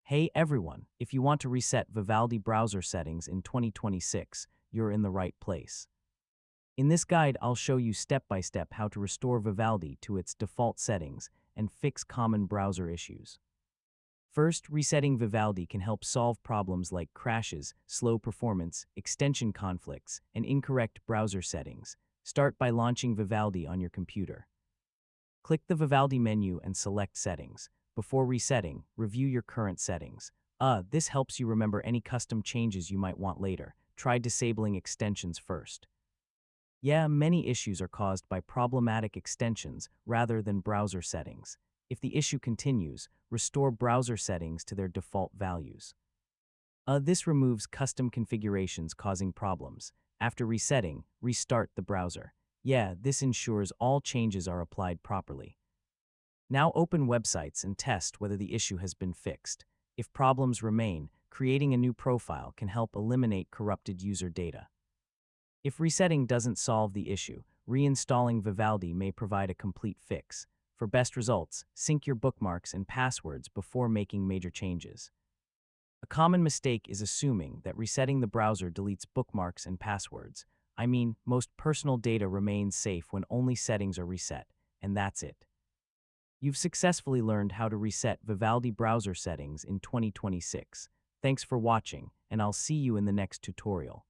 Hey everyone, if you want to reset Vivaldi browser settings in 2026, you're in the right place. In this guide, I'll show you step by step how to restore Vivaldi to its default settings and fix common browser issues. First, resetting Vivaldi can help solve problems like crashes, slow performance, extension conflicts, and incorrect browser settings. Start by launching Vivaldi on your computer. Click the Vivaldi menu and select Settings. Before resetting, review your current settings. This helps you remember any custom changes you might want later. Try disabling extensions first. Yeah, many issues are caused by problematic extensions rather than browser settings. If the issue continues, restore browser settings to their default values. This removes custom configurations causing problems. After resetting, restart the browser. Yeah, this ensures all changes are applied properly. Now open websites and test whether the issue has been fixed. If problems remain, creating a new profile can help eliminate corrupted user data. If resetting doesn't solve the issue, reinstalling Vivaldi may provide a complete fix. For best results, sync your bookmarks and passwords before making major changes. A common mistake is assuming that resetting the browser deletes bookmarks and passwords. Most personal data remains safe when only settings are reset, and that's it. You've successfully learned how to reset Vivaldi browser settings in 2026. Thanks for watching, and I'll see you in the next tutorial.